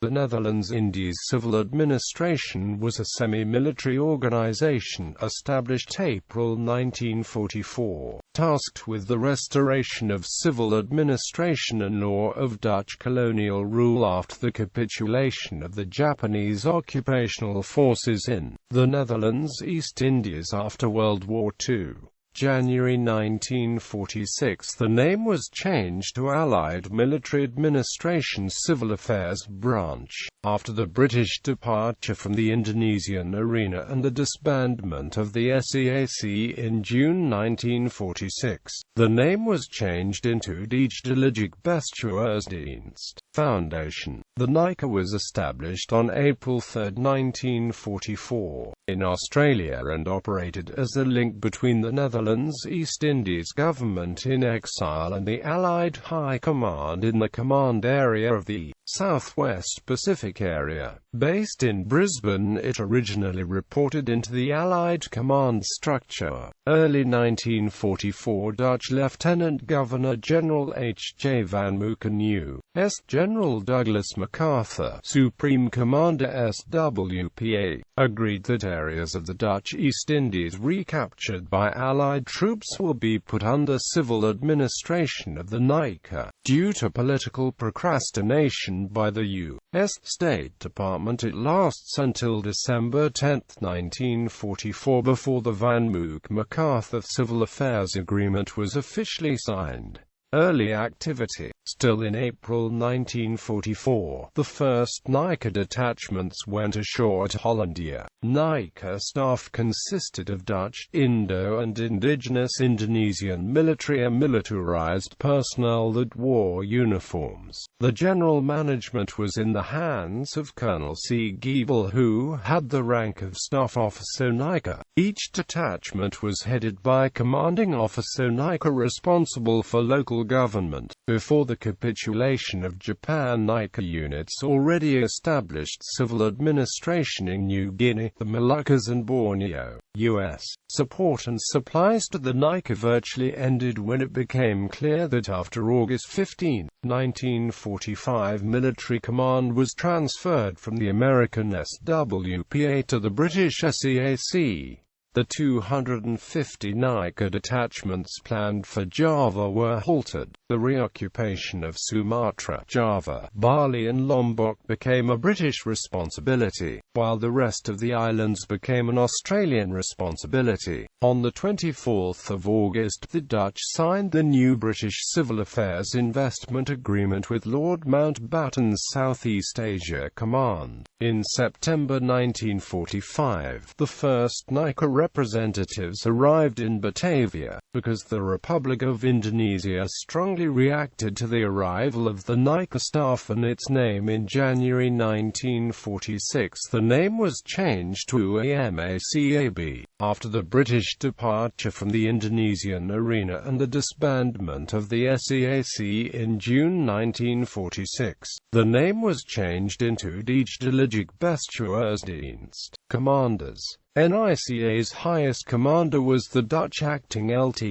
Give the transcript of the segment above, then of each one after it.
The Netherlands Indies Civil Administration was a semi-military organization established April 1944, tasked with the restoration of civil administration and law of Dutch colonial rule after the capitulation of the Japanese occupational forces in the Netherlands East Indies after World War II. January 1946. The name was changed to Allied Military Administration Civil Affairs Branch, after the British departure from the Indonesian arena and the disbandment of the SEAC in June 1946. The name was changed into Tijdelijke Bestuursdienst Foundation. The NICA was established on April 3, 1944, in Australia and operated as a link between the Netherlands East Indies government in exile and the Allied High Command in the command area of the Southwest Pacific area. Based in Brisbane, it originally reported into the Allied Command structure. Early 1944, Dutch Lieutenant Governor-General H.J. van Mooken U.S. General Douglas MacArthur, Supreme Commander SWPA, agreed that areas of the Dutch East Indies recaptured by Allied troops will be put under civil administration of the NICA. Due to political procrastination by the U.S. State Department, it lasts until December 10, 1944 before the Van Mooken-MacArthur Civil Affairs Agreement was officially signed. Early activity. Still in April 1944, the first NICA detachments went ashore at Hollandia. NICA staff consisted of Dutch, Indo and indigenous Indonesian military and militarized personnel that wore uniforms. The general management was in the hands of Colonel C. Giebel, who had the rank of Staff Officer NICA. Each detachment was headed by a commanding officer NICA responsible for local government. Before the capitulation of Japan, NICA units already established civil administration in New Guinea, the Moluccas and Borneo. U.S. support and supplies to the NICA virtually ended when it became clear that after August 15, 1945, military command was transferred from the American SWPA to the British SEAC. The 250 NICA detachments planned for Java were halted. The reoccupation of Sumatra, Java, Bali and Lombok became a British responsibility, while the rest of the islands became an Australian responsibility. On the 24th of August, the Dutch signed the new British Civil Affairs Investment Agreement with Lord Mountbatten's Southeast Asia Command. In September 1945, the first NICA representatives arrived in Batavia, because the Republic of Indonesia strongly reacted to the arrival of the NICA staff and its name. In January 1946, the name was changed to AMACAB, after the British departure from the Indonesian arena and the disbandment of the SEAC in June 1946. The name was changed into Tijdelijke Bestuursdienst. Commanders. NICA's highest commander was the Dutch acting Lt.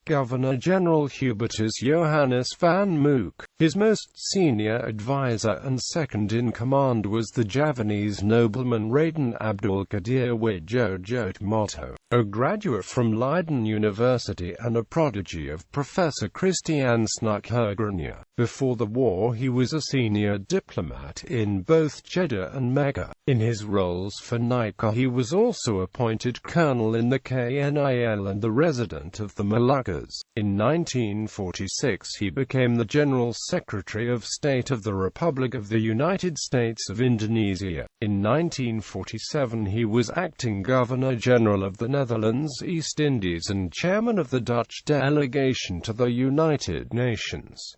Governor-General Hubertus Johannes van Mooken. His most senior advisor and second-in-command was the Javanese nobleman Raden Abdul Qadir Wijojotomoto, a graduate from Leiden University and a prodigy of Professor Christiaan Snukhergrenia. Before the war, he was a senior diplomat in both Jeddah and Mecca. In his roles for NICA, he was also appointed colonel in the KNIL and the resident of the Moluccas. In 1946, he became the General Secretary of State of the Republic of the United States of Indonesia. In 1947, he was acting Governor-General of the Netherlands East Indies and chairman of the Dutch delegation to the United Nations.